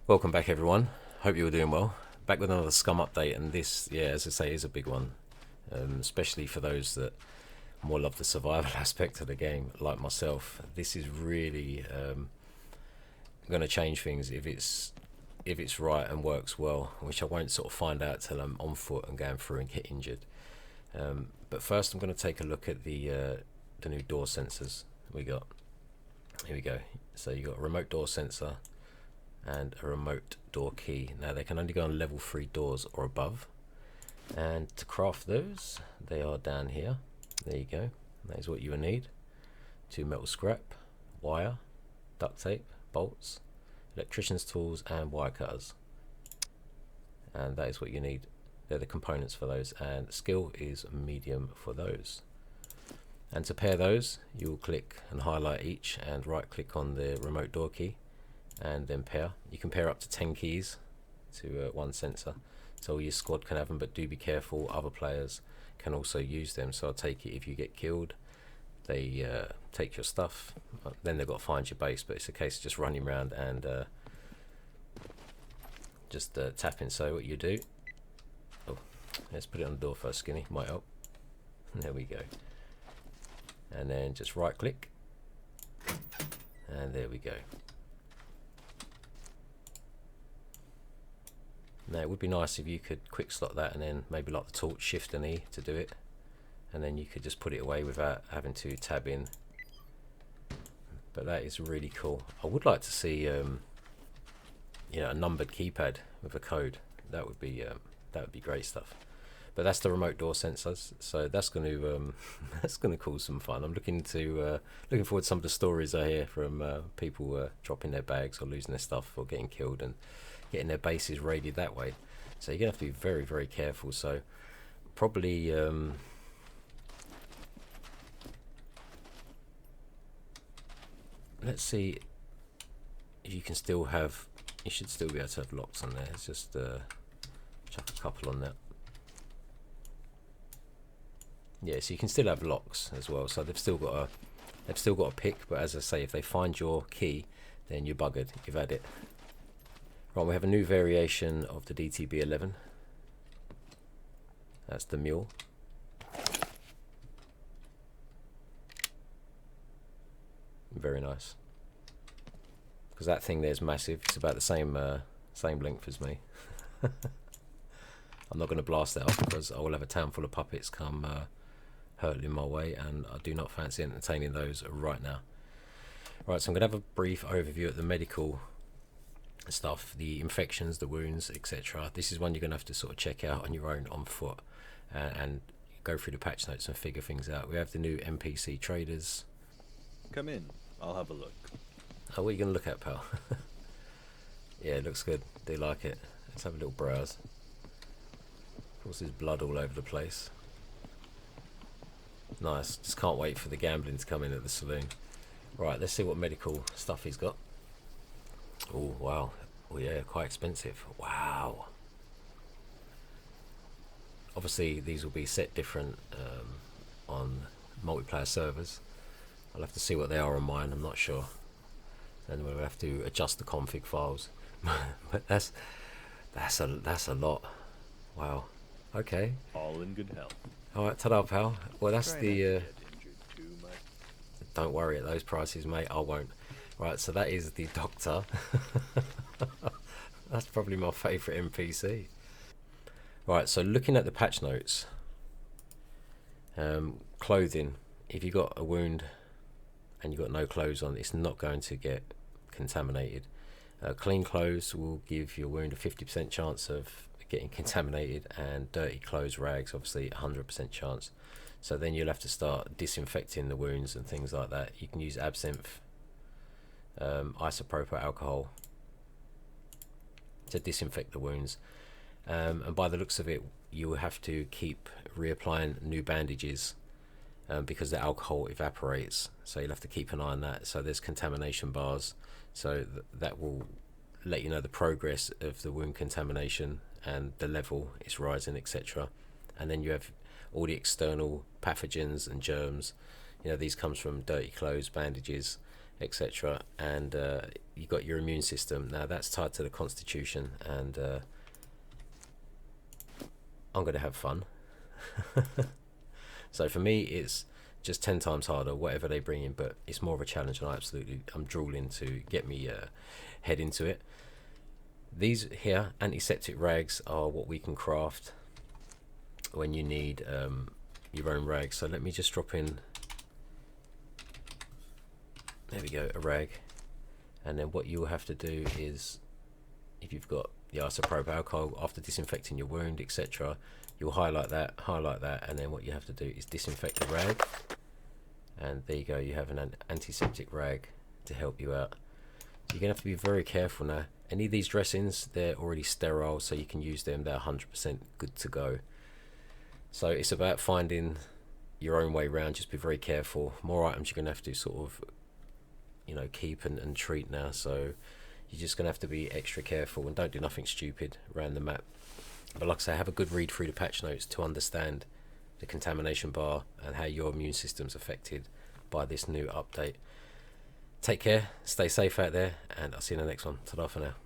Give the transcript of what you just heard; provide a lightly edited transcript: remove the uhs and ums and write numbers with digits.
Welcome back, everyone. Hope you're doing well. Back with another SCUM update, and this, yeah, as I say, is a big one, especially for those that more love the survival aspect of the game, like myself. This is really going to change things if it's right and works well, which I won't sort of find out till I'm on foot and going through and get injured. But first, I'm going to take a look at the new door sensors we got. Here we go. So you got a remote door sensor and a remote door key. Now they can only go on level 3 doors or above, and to craft those, they are down here. There you go. That is what you will need: 2 metal scrap, wire, duct tape, bolts, electrician's tools, and wire cutters. And that is what you need. They're the components for those, and skill is medium for those. And to pair those, you'll click and highlight each and right click on the remote door key and then pair. You can pair up to 10 keys to one sensor, so all your squad can have them, but do be careful, other players can also use them. So I'll take it if you get killed, they take your stuff, then they've got to find your base, but it's a case of just running around and just tapping. So what you do, oh, let's put it on the door first, Skinny, might help. There we go. And then just right click, and there we go. Now it would be nice if you could quick slot that and then maybe like the torch, shift and E to do it, and then you could just put it away without having to tab in. But that is really cool. I would like to see you know, a numbered keypad with a code. That would be great stuff. But that's the remote door sensors, so that's going to that's going to cause some fun. I'm looking forward to some of the stories I hear from people dropping their bags or losing their stuff or getting killed and getting their bases raided that way. So you're gonna have to be very, very careful. So probably let's see if you can still have. You should still be able to have locks on there. Let's just chuck a couple on that. Yeah, so you can still have locks as well. So they've still got a pick, but as I say, if they find your key, then you're buggered. You've had it. Right, we have a new variation of the DTB11. That's the mule. Very nice. Because that thing there's massive. It's about the same length as me. I'm not going to blast that off because I will have a town full of puppets come hurtling my way, and I do not fancy entertaining those right now. Right, so I'm going to have a brief overview of the medical stuff, the infections, the wounds, etc. This is one you're going to have to sort of check out on your own on foot and go through the patch notes and figure things out. We have the new NPC traders. Come in, I'll have a look. Oh, what are you going to look at, pal? Yeah, it looks good. Do like it. Let's have a little browse. Of course, there's blood all over the place. Nice. Just can't wait for the gambling to come in at the saloon. Right, let's see what medical stuff he's got. Oh, wow. Oh, yeah, quite expensive. Wow. Obviously, these will be set different on multiplayer servers. I'll have to see what they are on mine. I'm not sure. And we'll have to adjust the config files. But that's a lot. Wow. Okay. All in good health. Alright, ta-da, pal. Well, that's Try the... not to get injured too much. Don't worry at those prices, mate. I won't. Right, so that is the doctor. That's probably my favourite NPC. Right, so looking at the patch notes, clothing. If you got a wound and you got no clothes on, it's not going to get contaminated. Clean clothes will give your wound a 50% chance of getting contaminated, and dirty clothes, rags, obviously 100% chance. So then you'll have to start disinfecting the wounds and things like that. You can use absinthe, isopropyl alcohol to disinfect the wounds, and by the looks of it, you will have to keep reapplying new bandages because the alcohol evaporates, so you'll have to keep an eye on that. So there's contamination bars, so that will let you know the progress of the wound contamination and the level is rising, etc. And then you have all the external pathogens and germs. You know, these comes from dirty clothes, bandages, etc. And you got your immune system. Now that's tied to the constitution, and I'm going to have fun. So for me, it's just 10 times harder, whatever they bring in, but it's more of a challenge, and I'm drooling to get me head into it. These here antiseptic rags are what we can craft when you need your own rags. So let me just drop in, there we go, a rag. And then what you'll have to do is, if you've got the isopropyl alcohol, after disinfecting your wound, etc., you'll highlight that, and then what you have to do is disinfect the rag. And there you go, you have an antiseptic rag to help you out. So you're gonna have to be very careful now. Any of these dressings, they're already sterile, so you can use them. They're 100% good to go. So it's about finding your own way around. Just be very careful. More items you're gonna have to sort of, keep and treat now. So you're just gonna have to be extra careful and don't do nothing stupid around the map. But like I say, have a good read through the patch notes to understand the contamination bar and how your immune system's affected by this new update. Take care, stay safe out there, and I'll see you in the next one. Ta-da for now.